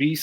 20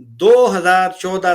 2014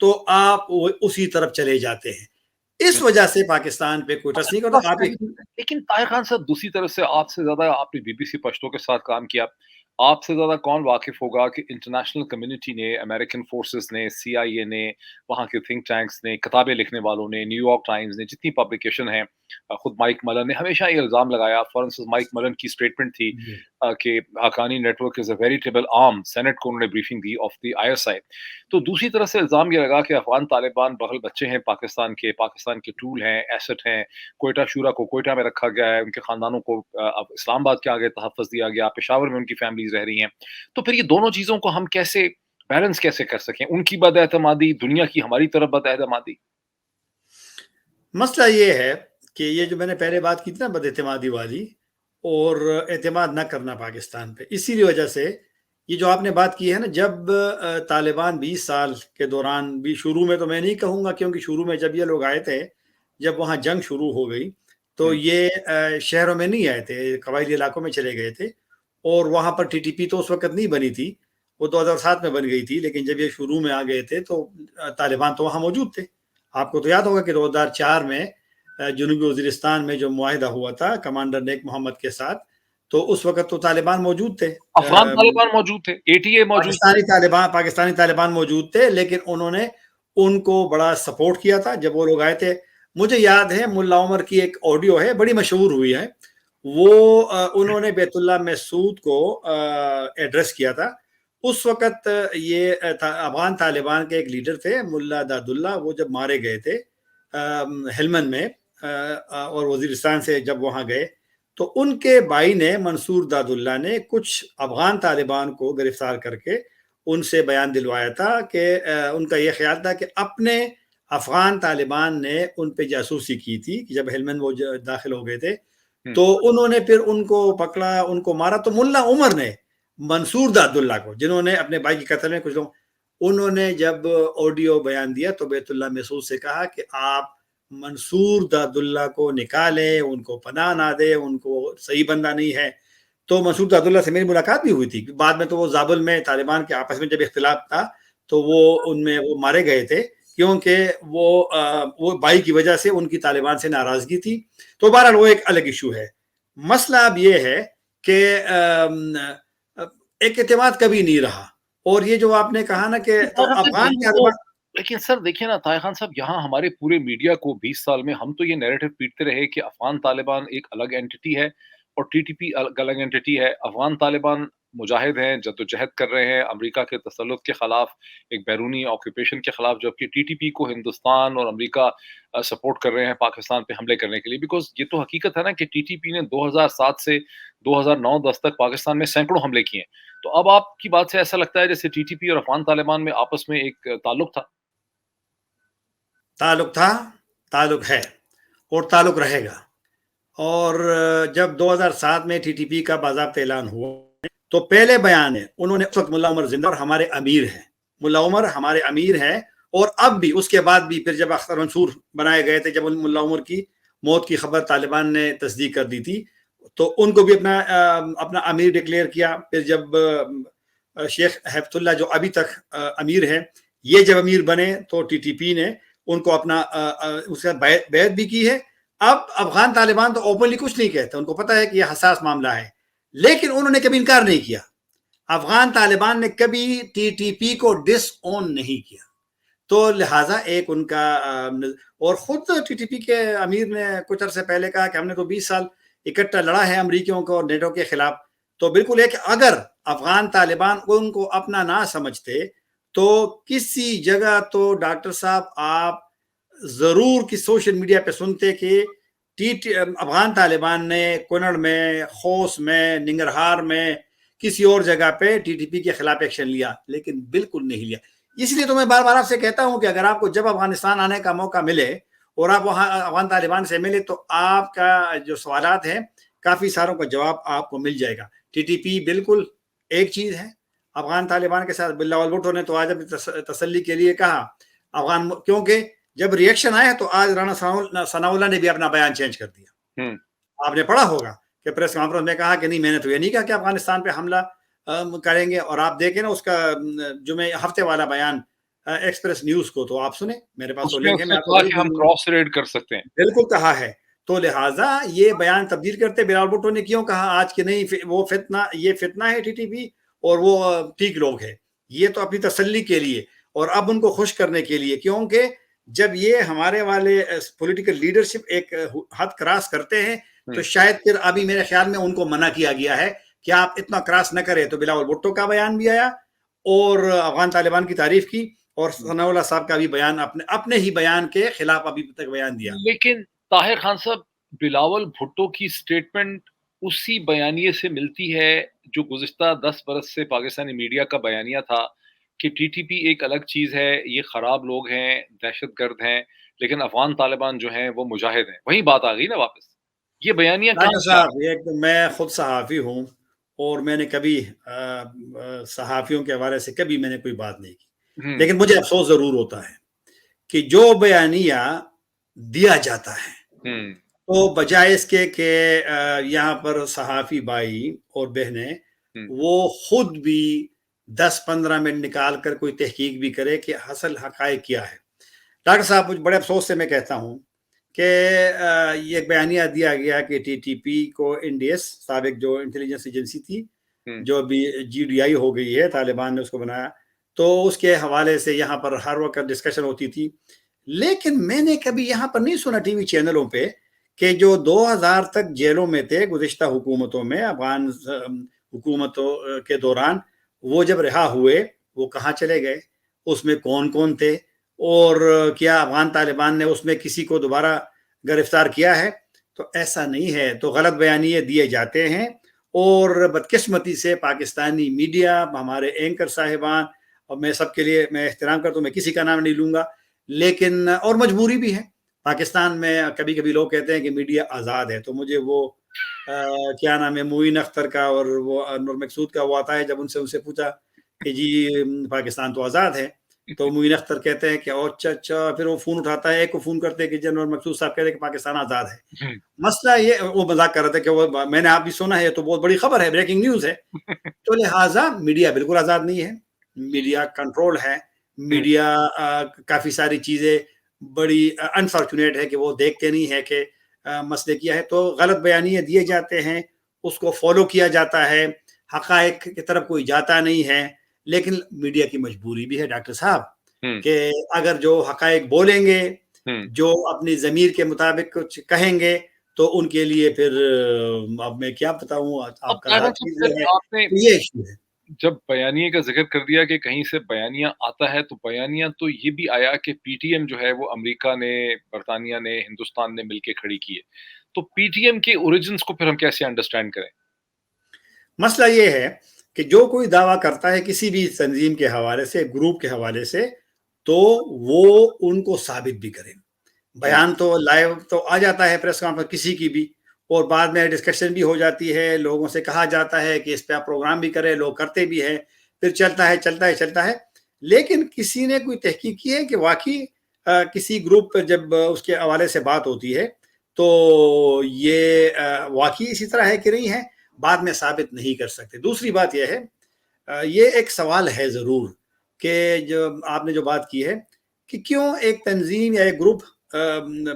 تو آپ اسی طرف چلے جاتے ہیں. اس وجہ سے پاکستان پہ کوئی ٹرسٹ نہیں کرتا. آپ لیکن طاہر خان صاحب دوسری طرف سے آپ سے زیادہ آپ نے بی بی سی پشتو کے ساتھ کام کیا, آپ سے زیادہ کون واقف ہوگا کہ انٹرنیشنل کمیونٹی نے, امریکن فورسز نے, سی آئی اے نے, وہاں کے تھنک ٹینکس نے, کتابیں لکھنے والوں نے, نیو یارک ٹائمز نے, جتنی پبلیکیشن ہیں, خود مائک ملن نے ہمیشہ یہ الزام لگایا, فار انسٹنس مائک ملن کی اسٹیٹمنٹ تھی کہ Haqqani network is a veritable arm, Senate کو انہوں نے بریفنگ دی of the I S I. تو دوسری طرف سے الزام یہ لگا کہ افغان طالبان بغل بچے ہیں پاکستان کے ٹول ہیں, ایسٹ ہیں, کوئٹہ شورا کو کوئٹہ میں رکھا گیا ہے, ان کے خاندانوں کو اسلام آباد کے آگے تحفظ دیا گیا, پشاور میں ان کی فیملیز رہ رہی ہیں. تو پھر یہ دونوں چیزوں کو ہم کیسے بیلنس کیسے کر سکیں, ان کی بد اعتمادی, دنیا کی ہماری طرف بد اعتمادی؟ مسئلہ یہ ہے کہ یہ جو میں نے پہلے بات کی تھی نا بد اعتمادی والی, اور اعتماد نہ کرنا پاکستان پہ, اسی وجہ سے یہ جو آپ نے بات کی ہے نا, جب طالبان 20 سال کے دوران بھی, شروع میں تو میں نہیں کہوں گا کیونکہ شروع میں جب یہ لوگ آئے تھے, جب وہاں جنگ شروع ہو گئی تو یہ شہروں میں نہیں آئے تھے, قبائلی علاقوں میں چلے گئے تھے, اور وہاں پر ٹی ٹی پی تو اس وقت نہیں بنی تھی, وہ 2007 میں بن گئی تھی, لیکن جب یہ شروع میں آ گئے تھے تو طالبان تو وہاں موجود تھے. آپ کو تو یاد ہوگا کہ 2004 میں جنوبی وزیرستان میں جو معاہدہ ہوا تھا کمانڈر نیک محمد کے ساتھ, تو اس وقت تو طالبان موجود تھے, افغان طالبان موجود تھے, اے ٹی اے موجود تھے, پاکستانی طالبان موجود تھے, لیکن انہوں نے ان کو بڑا سپورٹ کیا تھا جب وہ لوگ آئے تھے. مجھے یاد ہے ملا عمر کی ایک آڈیو ہے, بڑی مشہور ہوئی ہے, وہ انہوں نے بیت اللہ محسود کو ایڈریس کیا تھا. اس وقت یہ افغان طالبان کے ایک لیڈر تھے ملا داد اللہ, وہ جب مارے گئے تھے ہلمند میں, اور وزیرستان سے جب وہاں گئے تو ان کے بھائی نے, منصور داد اللہ نے, کچھ افغان طالبان کو گرفتار کر کے ان سے بیان دلوایا تھا کہ ان کا یہ خیال تھا کہ اپنے افغان طالبان نے ان پہ جاسوسی کی تھی کہ جب ہلمند وہ داخل ہو گئے تھے, تو انہوں نے پھر ان کو پکڑا, ان کو مارا. تو ملا عمر نے منصور داد اللہ کو, جنہوں نے اپنے بھائی کے قتل میں کچھ لوگ, انہوں نے جب آڈیو بیان دیا تو بیت اللہ محسود سے کہا کہ آپ منصور داد اللہ کو نکالیں, ان کو پناہ نہ دے, ان کو صحیح بندہ نہیں ہے. تو منصور داد اللہ سے میری ملاقات بھی ہوئی تھی, بعد میں تو وہ زابل میں طالبان کے آپس میں جب اختلاف تھا تو وہ ان میں وہ مارے گئے تھے, کیونکہ وہ بھائی کی وجہ سے ان کی طالبان سے ناراضگی تھی. تو بہرحال وہ ایک الگ ایشو ہے. مسئلہ اب یہ ہے کہ ایک اعتماد کبھی نہیں رہا, اور یہ جو آپ نے کہا نا کہ تو افغان کے, لیکن سر دیکھیں نا طاہر خان صاحب, یہاں ہمارے پورے میڈیا کو 20 سال میں ہم تو یہ نیریٹو پیٹتے رہے کہ افغان طالبان ایک الگ اینٹی ہے اور ٹی ٹی پی الگ اینٹی ہے. افغان طالبان مجاہد ہیں, جدوجہد کر رہے ہیں امریکہ کے تسلط کے خلاف, ایک بیرونی آکوپیشن کے خلاف, جبکہ ٹی ٹی پی کو ہندوستان اور امریکہ سپورٹ کر رہے ہیں پاکستان پہ حملے کرنے کے لیے. بیکاز یہ تو حقیقت ہے نا کہ ٹی ٹی پی نے 2007 سے 2009-10 تک پاکستان میں سینکڑوں حملے کیے ہیں. تو اب آپ کی بات سے ایسا لگتا ہے جیسے ٹی ٹی پی اور افغان طالبان میں آپس میں ایک تعلق تھا. تعلق ہے اور تعلق رہے گا. اور جب 2007 میں ٹی ٹی پی کا باضابطہ اعلان ہوا تو پہلے بیان ہے انہوں نے, اس وقت ملا عمر زندہ اور ہمارے امیر ہیں, ملا عمر ہمارے امیر ہیں, اور اب بھی اس کے بعد بھی پھر جب اختر منصور بنائے گئے تھے, جب ملا عمر کی موت کی خبر طالبان نے تصدیق کر دی تھی, تو ان کو بھی اپنا امیر ڈکلیئر کیا. پھر جب شیخ ہیبت اللہ جو ابھی تک امیر ہیں, یہ جب امیر بنے تو ٹی ٹی پی نے ان کو اپنا اس کا بیعت بھی کی ہے. اب افغان طالبان تو اوپنلی کچھ نہیں کہتے, ان کو پتہ ہے کہ یہ حساس معاملہ ہے, لیکن انہوں نے کبھی انکار نہیں کیا. افغان طالبان نے کبھی ٹی ٹی پی کو ڈس اون نہیں کیا, تو لہٰذا ایک ان کا, اور خود ٹی ٹی پی کے امیر نے کچھ عرصے پہلے کہا کہ ہم نے تو 20 سال اکٹھا لڑا ہے امریکیوں کو اور نیٹو کے خلاف. تو بالکل ایک, اگر افغان طالبان ان کو اپنا نہ سمجھتے تو کسی جگہ تو ڈاکٹر صاحب آپ ضرور کی سوشل میڈیا پہ سنتے کہ افغان طالبان نے کنڑ میں, خوست میں, ننگرہار میں, کسی اور جگہ پہ ٹی ٹی پی کے خلاف ایکشن لیا, لیکن بالکل نہیں لیا. اس لیے تو میں بار بار آپ سے کہتا ہوں کہ اگر آپ کو جب افغانستان آنے کا موقع ملے اور آپ وہاں افغان طالبان سے ملے تو آپ کا جو سوالات ہیں کافی ساروں کا جواب آپ کو مل جائے گا. ٹی ٹی پی بالکل ایک چیز ہے افغان طالبان کے ساتھ. بلاول بھٹو نے تو آج تسلی کے لیے کہا افغان, کیونکہ جب ریئیکشن آیا تو آج رانا ثناء اللہ نے بھی اپنا بیان چینج کر دیا. آپ نے پڑھا ہوگا کہ پریس کانفرنس میں کہا کہ نہیں, میں نے تو یہ نہیں کہا کہ افغانستان پہ حملہ کریں گے. اور آپ دیکھیں نا اس کا جمعے ہفتے والا بیان ایکسپریس نیوز کو, تو آپ سنیں, میرے پاس وہ اس میں لنک ہے, اس میں نے آپ کو کہا ضرور کہ ہم بھیجوں گا. کراس ریڈ کر سکتے ہیں. بالکل کہا ہے. تو لہٰذا یہ بیان تبدیل کرتے بلال بھٹو نے کیوں کہا آج کہ نہیں وہ فتنہ, یہ فتنہ ہے ٹی ٹی پی اور وہ ٹھیک لوگ ہیں, یہ تو اپنی تسلی کے لیے اور اب ان کو خوش کرنے کے لیے, کیونکہ جب یہ ہمارے والے پولیٹیکل لیڈرشپ ایک حد کراس کرتے ہیں تو شاید پھر ابھی میرے خیال میں ان کو منع کیا گیا ہے کہ آپ اتنا کراس نہ کریں. تو بلاول بھٹو کا بیان بھی آیا اور افغان طالبان کی تعریف کی, اور ثناء اللہ صاحب کا بھی بیان اپنے ہی بیان کے خلاف ابھی تک بیان دیا. لیکن طاہر خان صاحب, بلاول بھٹو کی سٹیٹمنٹ اسی بیانیے سے ملتی ہے جو گزشتہ 10 برس سے پاکستانی میڈیا کا بیانیہ تھا کہ ٹی ٹی پی ایک الگ چیز ہے, یہ خراب لوگ ہیں, دہشت گرد ہیں, لیکن افغان طالبان جو ہیں وہ مجاہد ہیں. وہی بات آ گئی نا واپس. یہ بیانیہ ڈاکٹر کہاں صاحب, میں خود صحافی ہوں اور میں نے کبھی صحافیوں کے حوالے سے کبھی میں نے کوئی بات نہیں کی, لیکن مجھے افسوس ضرور ہوتا ہے کہ جو بیانیہ دیا جاتا ہے تو بجائے اس کے کہ یہاں پر صحافی بھائی اور بہنیں وہ خود بھی 10-15 منٹ نکال کر کوئی تحقیق بھی کرے کہ اصل حقائق کیا ہے. ڈاکٹر صاحب, مجھے بڑے افسوس سے میں کہتا ہوں کہ یہ بیانیہ دیا گیا کہ ٹی ٹی پی کو NDS سابق جو انٹیلیجنس ایجنسی تھی جو ابھی GDI ہو گئی ہے, طالبان نے اس کو بنایا, تو اس کے حوالے سے یہاں پر ہر وقت ڈسکشن ہوتی تھی. لیکن میں نے کبھی یہاں پر نہیں سنا ٹی وی چینلوں پہ کہ جو 2000 تک جیلوں میں تھے گزشتہ حکومتوں میں, افغان حکومتوں کے دوران, وہ جب رہا ہوئے وہ کہاں چلے گئے, اس میں کون کون تھے, اور کیا افغان طالبان نے اس میں کسی کو دوبارہ گرفتار کیا ہے. تو ایسا نہیں ہے. تو غلط بیانیے دیے جاتے ہیں, اور بدقسمتی سے پاکستانی میڈیا, ہمارے اینکر صاحبان, اور میں سب کے لیے میں احترام کرتا ہوں, میں کسی کا نام نہیں لوں گا, لیکن اور مجبوری بھی ہے. پاکستان میں کبھی کبھی لوگ کہتے ہیں کہ میڈیا آزاد ہے, تو مجھے وہ کیا نام ہے معین اختر کا اور وہ نور مقصود کا وہ آتا ہے, جب ان سے پوچھا کہ جی پاکستان تو آزاد ہے, تو معین اختر کہتے ہیں کہ اچھا, پھر وہ فون اٹھاتا ہے, ایک کو فون کرتے ہیں کہ جنرل مقصود صاحب کہتے ہیں کہ پاکستان آزاد ہے. مسئلہ یہ, وہ مذاق کر رہے تھے کہ وہ میں نے آپ بھی سنا ہے, تو بہت بڑی خبر ہے, بریکنگ نیوز ہے. تو لہٰذا میڈیا بالکل آزاد نہیں ہے, میڈیا کنٹرول ہے. میڈیا کافی ساری چیزیں بڑی انفارچونیٹ ہے کہ وہ دیکھتے نہیں ہے کہ مسئلے کیا ہے, تو غلط بیانیے دیے جاتے ہیں, اس کو فالو کیا جاتا ہے, حقائق کی طرف کوئی جاتا نہیں ہے. لیکن میڈیا کی مجبوری بھی ہے ڈاکٹر صاحب کہ اگر جو حقائق بولیں گے, جو اپنی ضمیر کے مطابق کچھ کہیں گے, تو ان کے لیے پھر اب میں کیا بتاؤں, آپ کا ہر چیز جو ہے یہ ایشو ہے. جب بیانیے کا ذکر کر دیا کہ کہیں سے بیانیہ آتا ہے, تو بیانیہ تو یہ بھی آیا کہ پی ٹی ایم جو ہے وہ امریکہ نے, برطانیہ نے, ہندوستان نے مل کے کھڑی کی ہے. تو پی ٹی ایم کے اوریجنز کو پھر ہم کیسے انڈرسٹینڈ کریں؟ مسئلہ یہ ہے کہ جو کوئی دعویٰ کرتا ہے کسی بھی تنظیم کے حوالے سے, گروپ کے حوالے سے, تو وہ ان کو ثابت بھی کریں. بیان تو لائیو تو آ جاتا ہے پریس کانفرنس کسی کی بھی, اور بعد میں ڈسکشن بھی ہو جاتی ہے, لوگوں سے کہا جاتا ہے کہ اس پہ آپ پروگرام بھی کریں, لوگ کرتے بھی ہیں, پھر چلتا ہے. لیکن کسی نے کوئی تحقیق کی ہے کہ واقعی کسی گروپ پر جب اس کے حوالے سے بات ہوتی ہے تو یہ واقعی اسی طرح ہے کہ نہیں ہے, بعد میں ثابت نہیں کر سکتے. دوسری بات یہ ہے, یہ ایک سوال ہے ضرور کہ جو آپ نے جو بات کی ہے کہ کیوں ایک تنظیم یا ایک گروپ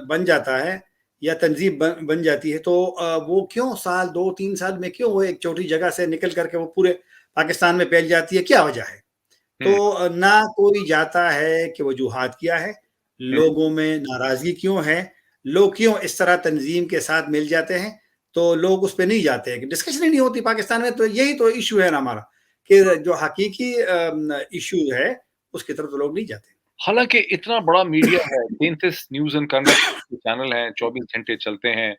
بن جاتا ہے یا تنظیم بن جاتی ہے, تو وہ کیوں سال 2-3 سال میں کیوں وہ ایک چھوٹی جگہ سے نکل کر کے وہ پورے پاکستان میں پھیل جاتی ہے, کیا وجہ ہے. تو نہ کوئی جاتا ہے کہ وجوہات کیا ہے, لوگوں میں ناراضگی کیوں ہے, لوگ کیوں اس طرح تنظیم کے ساتھ مل جاتے ہیں, تو لوگ اس پہ نہیں جاتے ہیں, ڈسکشن ہی نہیں ہوتی پاکستان میں. تو یہی تو ایشو ہے نا ہمارا, کہ جو حقیقی ایشو ہے اس کی طرف تو لوگ نہیں جاتے. حالانکہ اتنا بڑا میڈیا ہے, 33 نیوز اینڈ کرنٹ چینل ہیں, 24 گھنٹے چلتے ہیں,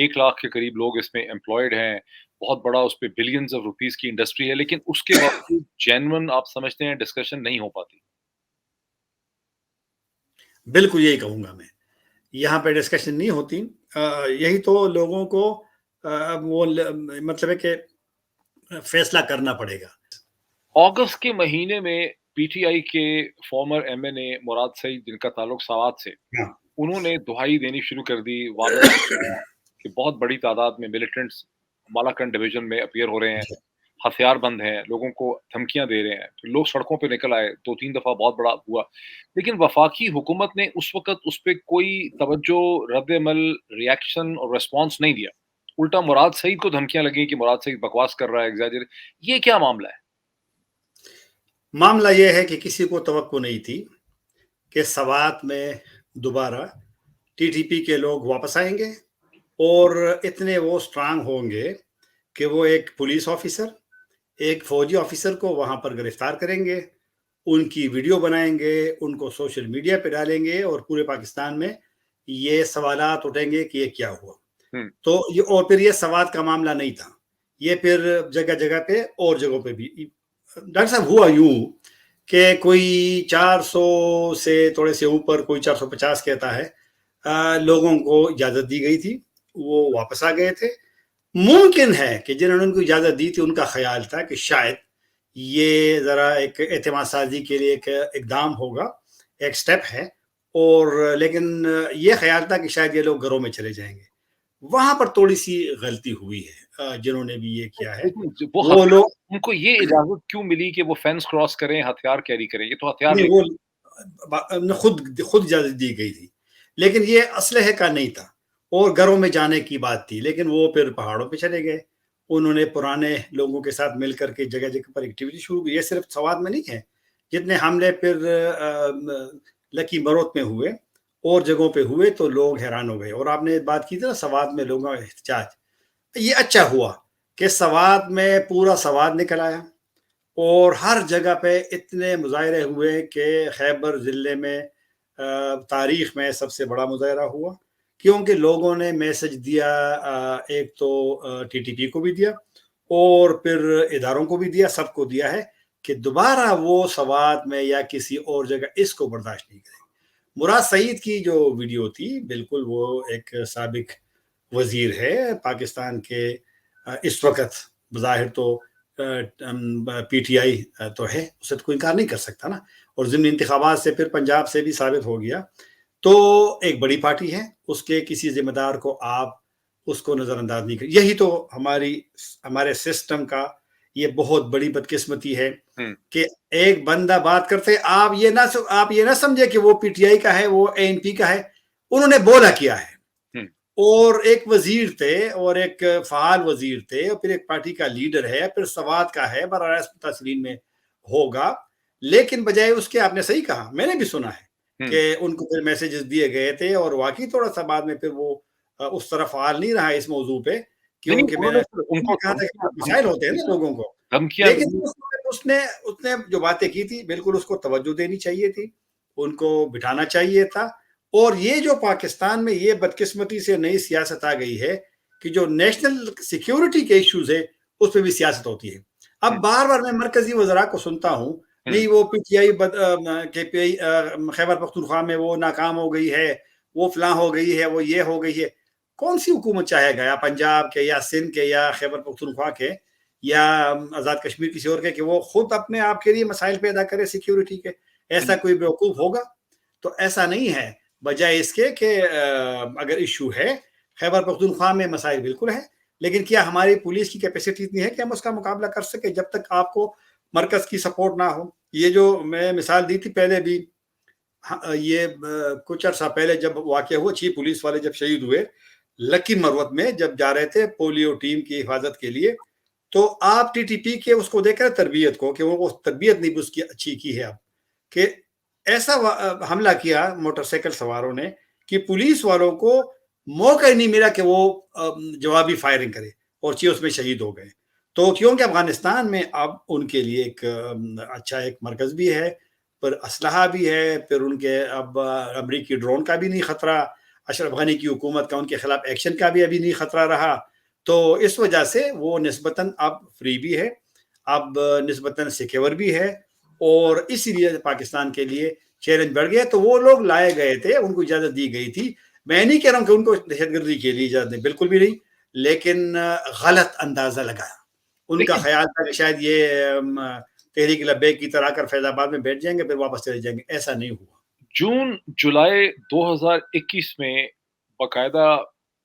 1 لاکھ کے قریب لوگ اس میں امپلائڈ ہیں, بہت بڑا اس پہ بلینز آف روپیز کی انڈسٹری ہے, لیکن اس کے باوجود جینون آپ سمجھتے ہیں ڈسکشن نہیں ہو پاتی؟ بالکل یہی کہوں گا میں, یہاں پہ ڈسکشن نہیں ہوتی. یہی تو لوگوں کو وہ مطلب ہے کہ فیصلہ کرنا پڑے گا. اگست کے مہینے میں پی ٹی آئی کے فارمر ایم این اے مراد سعید, جن کا تعلق سوات سے, انہوں نے دہائی دینی شروع کر دی کہ بہت بڑی تعداد میں ملیٹنٹس مالاکنڈ ڈویژن میں اپیئر ہو رہے ہیں. ہتھیار بند ہیں، لوگوں کو دھمکیاں دے رہے ہیں، لوگ سڑکوں پہ نکل آئے، 2-3 دفعہ بہت بڑا ہوا، لیکن وفاقی حکومت نے اس وقت اس پہ کوئی توجہ، رد عمل، ریئیکشن اور ریسپانس نہیں دیا۔ الٹا مراد سعید کو دھمکیاں لگیں کہ مراد سعید بکواس کر رہا ہے، ایگزیجر۔ یہ کیا معاملہ ہے؟ معاملہ یہ ہے کہ کسی کو توقع نہیں تھی کہ سوات میں دوبارہ ٹی ٹی پی کے لوگ واپس آئیں گے اور اتنے وہ اسٹرانگ ہوں گے کہ وہ ایک پولیس آفیسر، ایک فوجی آفیسر کو وہاں پر گرفتار کریں گے، ان کی ویڈیو بنائیں گے، ان کو سوشل میڈیا پہ ڈالیں گے اور پورے پاکستان میں یہ سوالات اٹھیں گے کہ یہ کیا ہوا۔ تو اور پھر یہ سوات کا معاملہ نہیں تھا، یہ پھر جگہ جگہ پہ اور جگہوں پہ بھی۔ ڈاکٹر صاحب ہوا یوں کہ کوئی 400 سے تھوڑے سے اوپر، کوئی 450 کہتا ہے، لوگوں کو اجازت دی گئی تھی، وہ واپس آ گئے تھے۔ ممکن ہے کہ جنہوں نے ان کو اجازت دی تھی ان کا خیال تھا کہ شاید یہ ذرا ایک اعتماد سازی کے لیے ایک اقدام ہوگا، ایک سٹیپ ہے، اور لیکن یہ خیال تھا کہ شاید یہ لوگ گھروں میں چلے جائیں گے۔ وہاں پر تھوڑی سی غلطی ہوئی ہے جنہوں نے بھی یہ کیا ہے۔ وہ لوگ ان کو یہ اجازت کیوں ملی کہ وہ فینس کراس کریں، ہتھیار کیری کریں؟ یہ تو ہتھیار نہیں، وہ خود اجازت دی گئی تھی، لیکن یہ اسلحے کا نہیں تھا اور گھروں میں جانے کی بات تھی، لیکن وہ پھر پہاڑوں پہ چلے گئے۔ انہوں نے پرانے لوگوں کے ساتھ مل کر کے جگہ جگہ پر ایکٹیویٹی شروع کی۔ یہ صرف سوات میں نہیں ہے، جتنے حملے پھر لکی مروت میں ہوئے اور جگہوں پہ ہوئے تو لوگ حیران ہو گئے۔ اور آپ نے بات کی تھی نا سوات میں لوگوں کا احتجاج، یہ اچھا ہوا کہ سوات میں پورا سوات نکل آیا اور ہر جگہ پہ اتنے مظاہرے ہوئے کہ خیبر ضلع میں تاریخ میں سب سے بڑا مظاہرہ ہوا، کیونکہ لوگوں نے میسج دیا، ایک تو ٹی ٹی پی کو بھی دیا اور پھر اداروں کو بھی دیا، سب کو دیا ہے کہ دوبارہ وہ سوات میں یا کسی اور جگہ اس کو برداشت نہیں کریں۔ مراد سعید کی جو ویڈیو تھی، بالکل وہ ایک سابق وزیر ہے پاکستان کے، اس وقت بظاہر تو پی ٹی آئی تو ہے، اسے تو کوئی انکار نہیں کر سکتا نا، اور ضمنی انتخابات سے پھر پنجاب سے بھی ثابت ہو گیا، تو ایک بڑی پارٹی ہے، اس کے کسی ذمہ دار کو آپ اس کو نظر انداز نہیں کریں۔ یہی تو ہمارے سسٹم کا یہ بہت بڑی بدقسمتی ہے کہ ایک بندہ بات کرتے آپ یہ نہ سمجھے کہ وہ پی ٹی آئی کا ہے، وہ اے این پی کا ہے، انہوں نے بولا کیا ہے، اور ایک وزیر تھے اور ایک فعال وزیر تھے اور پھر ایک پارٹی کا لیڈر ہے، پھر سوات کا ہے، براہ راست متصلین میں ہوگا، لیکن بجائے اس کے آپ نے صحیح کہا، میں نے بھی سنا ہے کہ ان کو پھر میسیجز دیے گئے تھے، اور واقعی تھوڑا سا بعد میں پھر وہ اس طرح فعال نہیں رہا اس موضوع پہ، کیونکہ میں نے کہا تھا کہ مسائل ہوتے ہیں نا لوگوں کو، لیکن اس نے جو باتیں کی تھی بالکل اس کو توجہ دینی چاہیے تھی، ان کو بٹھانا چاہیے تھا۔ اور یہ جو پاکستان میں یہ بدقسمتی سے نئی سیاست آ گئی ہے کہ جو نیشنل سیکیورٹی کے ایشوز ہے اس پہ بھی سیاست ہوتی ہے۔ اب بار بار میں مرکزی وزراء کو سنتا ہوں، نہیں وہ P T I Khyber Pakhtunkhwa میں وہ ناکام ہو گئی ہے، وہ فلاں ہو گئی ہے، وہ یہ ہو گئی ہے۔ کون سی حکومت چاہے گا، یا پنجاب کے یا سندھ کے یا خیبر پختونخوا کے یا آزاد کشمیر کسی اور کے، کہ وہ خود اپنے آپ کے لیے مسائل پیدا کرے سیکیورٹی کے؟ ایسا کوئی بیوقوف ہوگا؟ تو ایسا نہیں ہے، بجائے اس کے کہ اگر ایشو ہے خیبر پختونخوا میں مسائل بالکل ہے، لیکن کیا ہماری پولیس کی کیپیسٹی اتنی ہے کہ ہم اس کا مقابلہ کر سکیں جب تک آپ کو مرکز کی سپورٹ نہ ہو؟ یہ جو میں مثال دی تھی پہلے بھی، یہ کچھ عرصہ پہلے جب واقعہ ہوا، 6 پولیس والے جب شہید ہوئے لکی مروت میں، جب جا رہے تھے پولیو ٹیم کی حفاظت کے لیے، تو آپ ٹی ٹی پی کے اس کو دیکھ رہے تربیت کو، کہ وہ تربیت نہیں اس کی اچھی کی ہے اب، کہ ایسا حملہ کیا موٹر سائیکل سواروں نے کہ پولیس والوں کو موقع ہی نہیں ملا کہ وہ جوابی فائرنگ کرے، اور اس میں شہید ہو گئے۔ تو کیونکہ افغانستان میں اب ان کے لیے ایک اچھا ایک مرکز بھی ہے، پر اسلحہ بھی ہے، پھر ان کے اب امریکی ڈرون کا بھی نہیں خطرہ، اشرف غنی کی حکومت کا ان کے خلاف ایکشن کا بھی ابھی نہیں خطرہ رہا، تو اس وجہ سے وہ نسبتاً اب فری بھی ہے، اب نسبتاً سیکیور بھی ہے، اور اسی لیے پاکستان کے لیے چیلنج بڑھ گیا۔ تو وہ لوگ لائے گئے تھے، ان کو اجازت دی گئی تھی، میں نہیں کہہ رہا ہوں کہ ان کو دہشت گردی کے لیے اجازت دیں، بالکل بھی نہیں، لیکن غلط اندازہ لگایا۔ ان کا خیال تھا کہ شاید یہ تحریک لبیک کی طرح کر فیض آباد میں بیٹھ جائیں گے پھر واپس چلے جائیں گے، ایسا نہیں ہوا۔ جون جولائی 2021 میں باقاعدہ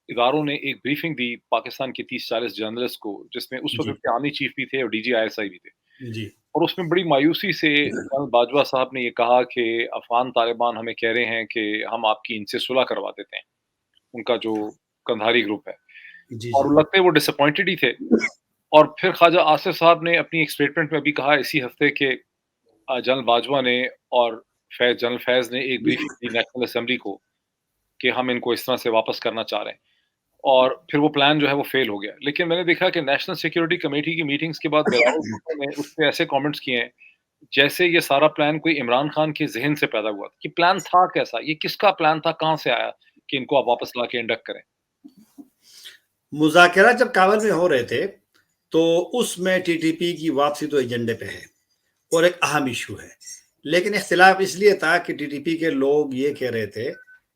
اداروں نے ایک بریفنگ دی پاکستان کے 30-40 جرنلسٹ کو، جس میں اس وقت جی کے آرمی چیف بھی تھے اور ڈی جی آئی ایس آئی بھی تھے، جی اور اس میں بڑی مایوسی سے جنرل باجوہ صاحب نے یہ کہا کہ افغان طالبان ہمیں کہہ رہے ہیں کہ ہم آپ کی ان سے صلح کروا دیتے ہیں، ان کا جو کندھاری گروپ ہے، جی اور جی لگتے ہیں وہ ڈس اپوائنٹڈ ہی تھے۔ اور پھر خواجہ آصف صاحب نے اپنی ایک اسٹیٹمنٹ میں بھی کہا اسی ہفتے کہ جنرل باجوہ نے اور جنرل فیض نے ایک بریفنگ دی نیشنل اسمبلی کو کہ ہم ان کو اس طرح سے واپس کرنا چاہ رہے ہیں، اور پھر وہ پلان جو ہے وہ فیل ہو گیا۔ لیکن میں نے دیکھا کہ نیشنل سیکورٹی کمیٹی کی میٹنگز کے بعد بلاول بھٹو نے اس پہ ایسے کامنٹس کیے ہیں جیسے یہ سارا پلان کوئی عمران خان کے ذہن سے پیدا ہوا تھا، کہ پلان تھا کیسا، یہ کس کا پلان تھا، کہاں سے آیا کہ ان کو آپ واپس لا کے انڈکٹ کریں۔ مذاکرات جب کابل میں ہو رہے تھے تو اس میں ٹی ٹی پی کی واپسی تو ایجنڈے پہ ہے اور ایک اہم ایشو ہے، لیکن اختلاف اس لیے تھا کہ ٹی ٹی پی کے لوگ یہ کہہ رہے تھے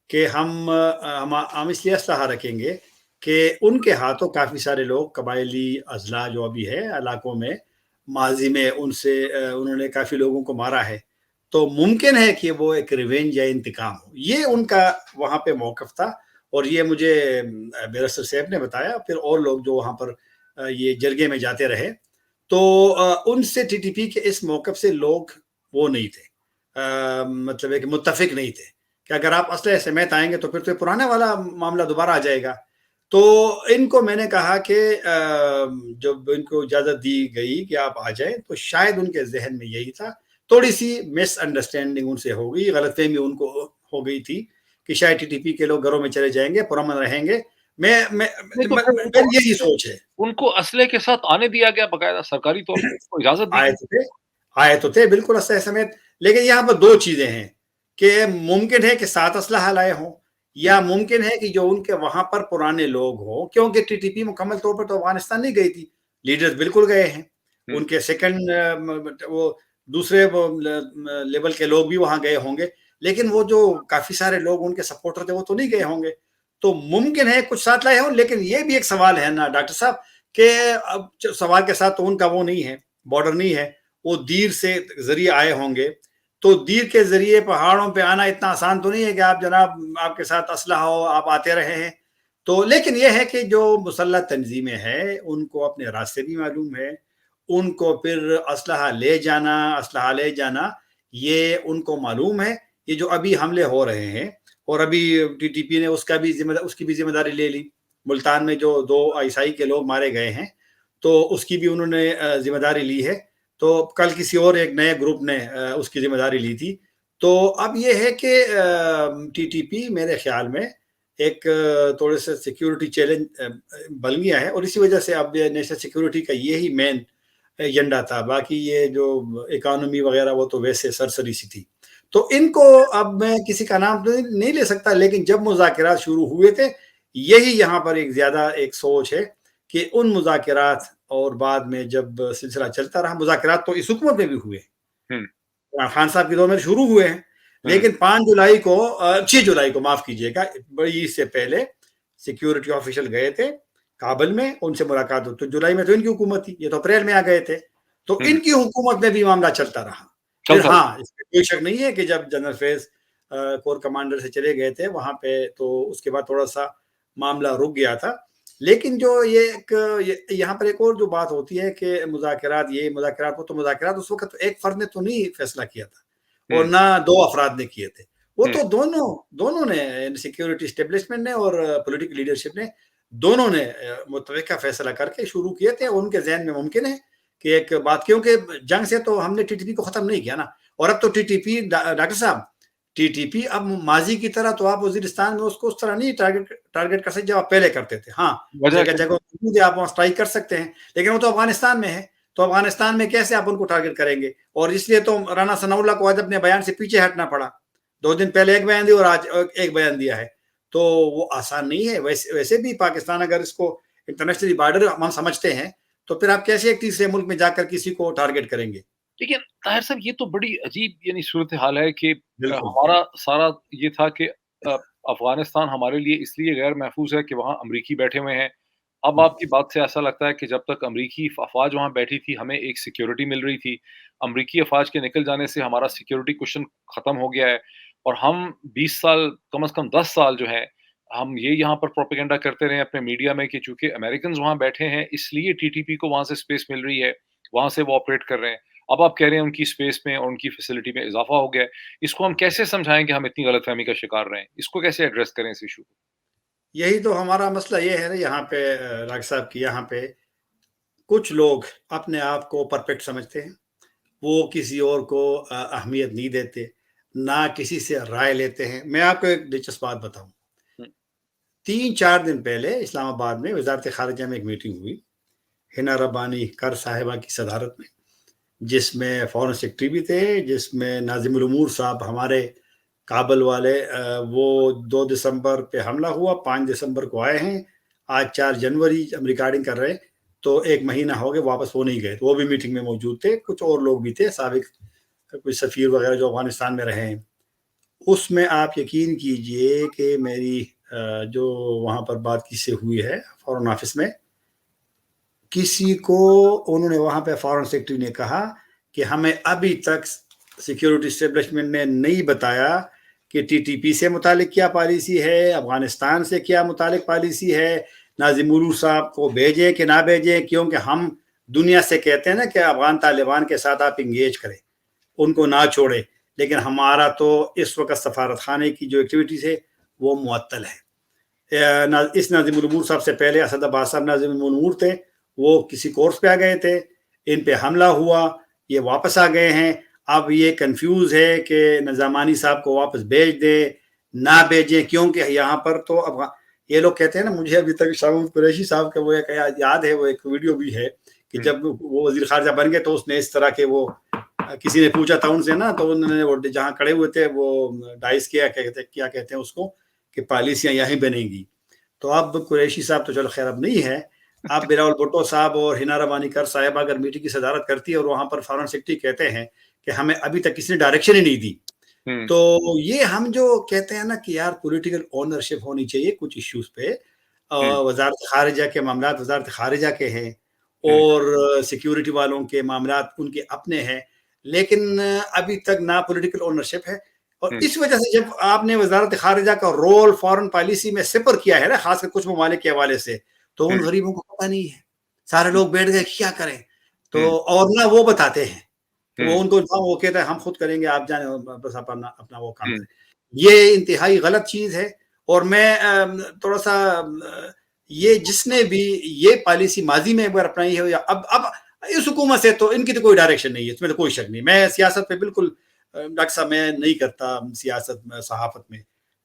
کہ ہم اس لیے اسلحہ رکھیں گے کہ ان کے ہاتھوں کافی سارے لوگ قبائلی اضلاع جو ابھی ہے علاقوں میں ماضی میں انہوں نے کافی لوگوں کو مارا ہے، تو ممکن ہے کہ وہ ایک ریونج یا انتقام ہو، یہ ان کا وہاں پہ موقف تھا۔ اور یہ مجھے بیرسٹر صاحب نے بتایا، پھر اور لوگ جو وہاں پر یہ جرگے میں جاتے رہے، تو ان سے ٹی ٹی پی کے اس موقف سے لوگ وہ نہیں تھے، مطلب ہے کہ متفق نہیں تھے کہ اگر آپ اسلحے سمیت آئیں گے تو پھر تو پرانے والا معاملہ دوبارہ آ جائے گا۔ تو ان کو میں نے کہا کہ جب ان کو اجازت دی گئی کہ آپ آ جائیں تو شاید ان کے ذہن میں یہی تھا، تھوڑی سی مس انڈرسٹینڈنگ ان سے ہو گئی، غلط فہمی ان کو ہو گئی تھی کہ شاید ٹی ٹی پی کے لوگ گھروں میں چلے جائیں گے، پرامن رہیں گے۔ نہیں تو پھر میری یہی سوچ ہے۔ ان کو اسلحے کے ساتھ آنے دیا گیا، باقاعدہ سرکاری طور پہ ان کو اجازت دی آئے گئی۔ تو تھے، آئے تو تھے بالکل اسلحے سمیت، لیکن یہاں پر دو چیزیں ہیں کہ ممکن ہے کہ 7 اسلحہ لائے ہوں، یا ممکن ہے کہ جو ان کے وہاں پر پرانے لوگ ہوں، کیونکہ ٹی ٹی پی مکمل طور پر تو افغانستان نہیں گئی تھی، لیڈرز بالکل گئے ہیں، ان کے سیکنڈ وہ دوسرے لیول کے لوگ بھی وہاں گئے ہوں گے، لیکن وہ جو کافی سارے لوگ ان کے سپورٹر تھے وہ تو نہیں گئے ہوں گے، تو ممکن ہے کچھ ساتھ لائے ہوں۔ لیکن یہ بھی ایک سوال ہے نا ڈاکٹر صاحب کہ اب سوال کے ساتھ تو ان کا وہ نہیں ہے، بارڈر نہیں ہے، وہ دیر سے ذریعے آئے ہوں گے، تو دیر کے ذریعے پہاڑوں پہ آنا اتنا آسان تو نہیں ہے کہ آپ جناب آپ کے ساتھ اسلحہ ہو آپ آتے رہے ہیں، تو لیکن یہ ہے کہ جو مسلح تنظیمیں ہیں ان کو اپنے راستے بھی معلوم ہے، ان کو پھر اسلحہ لے جانا یہ ان کو معلوم ہے۔ یہ جو ابھی حملے ہو رہے ہیں اور ابھی ٹی ٹی پی نے اس کی بھی ذمہ داری لے لی، ملتان میں جو 2 عیسائی کے لوگ مارے گئے ہیں تو اس کی بھی انہوں نے ذمہ داری لی ہے، تو کل کسی اور ایک نئے گروپ نے اس کی ذمہ داری لی تھی۔ تو اب یہ ہے کہ ٹی ٹی پی میرے خیال میں ایک تھوڑے سے سیکیورٹی چیلنج بن گیا ہے، اور اسی وجہ سے اب نیشنل سیکیورٹی کا یہی مین ایجنڈا تھا، باقی یہ جو اکانومی وغیرہ وہ تو ویسے سرسری سی تھی۔ تو ان کو اب میں کسی کا نام تو نہیں لے سکتا، لیکن جب مذاکرات شروع ہوئے تھے یہی یہاں پر ایک زیادہ ایک سوچ ہے کہ ان مذاکرات اور بعد میں جب سلسلہ چلتا رہا، مذاکرات تو اس حکومت میں بھی ہوئے، عمران خان صاحب کے دور میں شروع ہوئے ہیں، لیکن 6 جولائی کو معاف کیجیے گا، بڑی عید سے پہلے سیکیورٹی آفیشل گئے تھے کابل میں، ان سے ملاقات ہوئی، تو جولائی میں تو ان کی حکومت تھی، یہ تو اپریل میں آ گئے تھے، تو ان کی حکومت میں بھی معاملہ چلتا رہا۔ پھر چلتا ہاں اس میں کوئی شک نہیں ہے کہ جب جنرل فیض کور کمانڈر سے چلے گئے تھے وہاں پہ تو اس کے بعد تھوڑا سا معاملہ رک گیا تھا، لیکن جو یہاں پر ایک اور جو بات ہوتی ہے کہ مذاکرات وہ تو مذاکرات اس وقت ایک فرد نے تو نہیں فیصلہ کیا تھا اور نہ 2 افراد نے کیے تھے، وہ تو دونوں نے سیکیورٹی اسٹیبلشمنٹ نے اور پولیٹیکل لیڈرشپ نے دونوں نے متفقہ فیصلہ کر کے شروع کیے تھے، اور ان کے ذہن میں ممکن ہے کہ ایک بات، کیونکہ جنگ سے تو ہم نے ٹی ٹی پی کو ختم نہیں کیا نا، اور اب تو ٹی ٹی پی ڈاکٹر صاحب ٹی ٹی پی اب ماضی کی طرح تو آپ وزیرستان میں اس کو اس طرح نہیں ٹارگٹ کر سکتے جب آپ پہلے کرتے تھے، ہاں وجہ جگہ جگہ آپ وہاں اسٹرائک کر سکتے ہیں، لیکن وہ تو افغانستان میں ہے، تو افغانستان میں کیسے آپ ان کو ٹارگٹ کریں گے؟ اور اس لیے تو رانا ثناء اللہ کو آج اپنے بیان سے پیچھے ہٹنا پڑا، 2 دن پہلے ایک بیان دیا اور آج ایک بیان دیا ہے، تو وہ آسان نہیں ہے۔ ویسے بھی پاکستان اگر اس کو انٹرنیشنلی بارڈر ہم سمجھتے ہیں تو پھر آپ کیسے ایک تیسرے ملک میں جا کر کسی کو ٹارگٹ کریں گے؟ لیکن طاہر صاحب یہ تو بڑی عجیب صورتحال ہے کہ بالکل ہمارا سارا یہ تھا کہ افغانستان ہمارے لیے اس لیے غیر محفوظ ہے کہ وہاں امریکی بیٹھے ہوئے ہیں۔ اب آپ کی بات سے ایسا لگتا ہے کہ جب تک امریکی افواج وہاں بیٹھی تھی ہمیں ایک سیکیورٹی مل رہی تھی، امریکی افواج کے نکل جانے سے ہمارا سیکیورٹی کوشچن ختم ہو گیا ہے، اور ہم 20 سال کم از کم 10 سال جو ہے ہم یہ یہاں پر پروپیگنڈا کرتے رہے اپنے میڈیا میں کہ چونکہ امریکنز وہاں بیٹھے ہیں اس لیے ٹی ٹی پی کو وہاں سے اسپیس مل رہی ہے، وہاں سے وہ آپریٹ کر رہے ہیں. اب آپ کہہ رہے ہیں ان کی اسپیس میں اور ان کی فیسلٹی میں اضافہ ہو گیا ہے. اس کو ہم کیسے سمجھائیں کہ ہم اتنی غلط فہمی کا شکار رہے ہیں؟ اس کو کیسے ایڈریس کریں اس ایشو کو؟ یہی تو ہمارا مسئلہ یہ ہے نا یہاں پہ راگ صاحب کی یہاں پہ کچھ لوگ اپنے آپ کو پرفیکٹ سمجھتے ہیں، وہ کسی اور کو اہمیت نہیں دیتے، نہ کسی سے رائے لیتے ہیں. میں آپ کو ایک دلچسپ بات بتاؤں. 3-4 دن پہلے اسلام آباد میں وزارت خارجہ میں ایک میٹنگ ہوئی ہنا ربانی کر صاحبہ کی صدارت میں، جس میں فورن سیکرٹری بھی تھے، جس میں ناظم الامور صاحب ہمارے کابل والے. وہ 2 دسمبر پہ حملہ ہوا، 5 دسمبر کو آئے ہیں، آج 4 جنوری ہم ریکارڈنگ کر رہے ہیں تو 1 مہینہ ہو گیا واپس وہ نہیں گئے. وہ بھی میٹنگ میں موجود تھے، کچھ اور لوگ بھی تھے سابق کوئی سفیر وغیرہ جو افغانستان میں رہے ہیں. اس میں آپ یقین کیجئے کہ میری جو وہاں پر بات کس سے ہوئی ہے فورن آفس میں، کسی کو انہوں نے وہاں پہ فورن سیکرٹری نے کہا کہ ہمیں ابھی تک سیکیورٹی اسٹیبلشمنٹ نے نہیں بتایا کہ ٹی ٹی پی سے متعلق کیا پالیسی ہے، افغانستان سے کیا متعلق پالیسی ہے، ناظم الامور صاحب کو بھیجیں کہ نہ بھیجیں. کیونکہ ہم دنیا سے کہتے ہیں نا کہ افغان طالبان کے ساتھ آپ انگیج کریں، ان کو نہ چھوڑیں، لیکن ہمارا تو اس وقت سفارت خانے کی جو ایکٹیویٹیز ہے وہ معطل ہے. اس ناظم الامور صاحب سے پہلے اسد عباس صاحب ناظم الامور تھے، وہ کسی کورس پہ آ گئے تھے، ان پہ حملہ ہوا، یہ واپس آ گئے ہیں. اب یہ کنفیوز ہے کہ نظامانی صاحب کو واپس بھیج دیں نہ بھیجیں، کیونکہ یہاں پر تو یہ لوگ کہتے ہیں نا. مجھے ابھی تک شاہ محمود قریشی صاحب کا وہ ایک یاد ہے، وہ ایک ویڈیو بھی ہے کہ جب وہ وزیر خارجہ بن گئے تو اس نے اس طرح کے وہ کسی نے پوچھا تھا ان سے نا، تو انہوں نے وہ جہاں کھڑے ہوئے تھے وہ ڈائس کیا کہتے ہیں اس کو کہ پالیسیاں یہیں بنیں گی. تو اب قریشی صاحب تو چلو خیر اب نہیں ہے. اب بلاول بھٹو صاحب اور ہنا ربانی کر صاحبہ اگر میٹنگ کی صدارت کرتی ہے اور وہاں پر فارن سیکرٹری کہتے ہیں کہ ہمیں ابھی تک کسی نے ڈائریکشن ہی نہیں دی، تو یہ ہم جو کہتے ہیں نا کہ یار پولیٹیکل اونرشپ ہونی چاہیے کچھ ایشوز پہ. وزارت خارجہ کے معاملات وزارت خارجہ کے ہیں اور سیکیورٹی والوں کے معاملات ان کے اپنے ہیں، لیکن ابھی تک نہ پولیٹیکل اونرشپ ہے. اور اس وجہ سے جب آپ نے وزارت خارجہ کا رول فارن پالیسی میں سپر کیا ہے نا، خاص کر کچھ ممالک کے حوالے سے، تو ان غریبوں کو پتہ نہیں ہے. سارے لوگ بیٹھ گئے کیا کریں، تو اور نہ وہ بتاتے ہیں کہ وہ ان کو وہ کہتا ہے ہم خود کریں گے، آپ جانے بس اپنا وہ کام کریں. یہ انتہائی غلط چیز ہے. اور میں تھوڑا سا یہ جس نے بھی یہ پالیسی ماضی میں اگر اپنائی ہے یا اب اس حکومت سے، تو ان کی تو کوئی ڈائریکشن نہیں ہے، اس میں تو کوئی شک نہیں. میں سیاست پہ بالکل ڈاکٹر صاحب میں نہیں کرتا سیاست صحافت میں،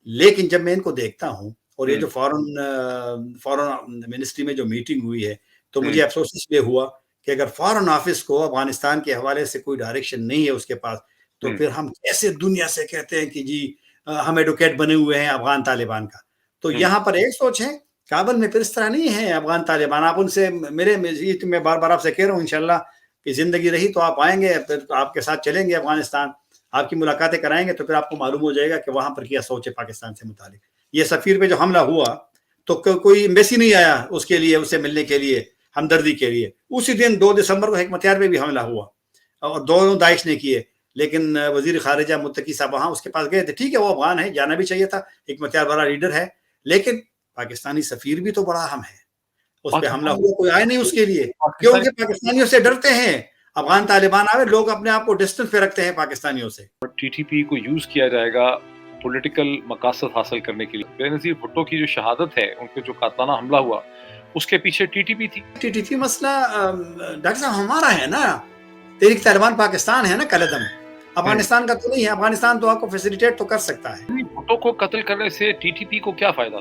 لیکن جب میں ان کو دیکھتا ہوں اور یہ جو فارن منسٹری میں جو میٹنگ ہوئی ہے، تو مجھے افسوس اس لیے ہوا کہ اگر فارن آفس کو افغانستان کے حوالے سے کوئی ڈائریکشن نہیں ہے اس کے پاس، تو پھر ہم کیسے دنیا سے کہتے ہیں کہ جی ہم ایڈوکیٹ بنے ہوئے ہیں افغان طالبان کا. تو یہاں پر ایک سوچ ہے، کابل میں پھر اس طرح نہیں ہے افغان طالبان. آپ ان سے میں بار بار آپ سے کہہ رہا ہوں انشاءاللہ کہ زندگی رہی تو آپ آئیں گے، پھر آپ کے ساتھ چلیں گے افغانستان، آپ کی ملاقاتیں کرائیں گے، تو پھر آپ کو معلوم ہو جائے گا کہ وہاں پر کیا سوچ ہے پاکستان سے متعلق. یہ سفیر پہ جو حملہ ہوا تو کوئی ایمبیسی نہیں آیا اس کے لیے، اسے ملنے کے لیے، ہمدردی کے لیے. اسی دن 2 دسمبر کو حکمت یار پہ بھی حملہ ہوا اور دونوں داعش نے کیے، لیکن وزیر خارجہ متقی صاحب وہاں اس کے پاس گئے تھے. ٹھیک ہے وہ افغان ہے، جانا بھی چاہیے تھا، حکمت یار بڑا لیڈر ہے، لیکن پاکستانی سفیر بھی تو بڑا اہم ہے. اس پہ حملہ ہوا، کوئی آئے نہیں اس کے لیے، کیونکہ پاکستانیوں سے ڈرتے ہیں. افغان طالبان آئے، لوگ اپنے آپ کو ڈسٹنس پہ رکھتے ہیں پاکستانیوں سے. ٹی ٹی پی کو یوز کیا جائے گا پولیٹیکل مقاصد حاصل کرنے کے لیے. بے نظیر بھٹو کی جو شہادت ہے، ان کے جو قاتلانہ حملہ ہوا، اس کے پیچھے ٹی ٹی پی تھی. ٹی ٹی پی مسئلہ ڈاکٹر صاحب ہمارا ہے نا، تحریک طالبان پاکستان ہے نا کالعدم، افغانستان کا تو نہیں ہے. افغانستان تو آپ کو فیسیلیٹیٹ تو کر سکتا ہے. بھٹو کو قتل کرنے سے ٹی ٹی پی کو کیا فائدہ؟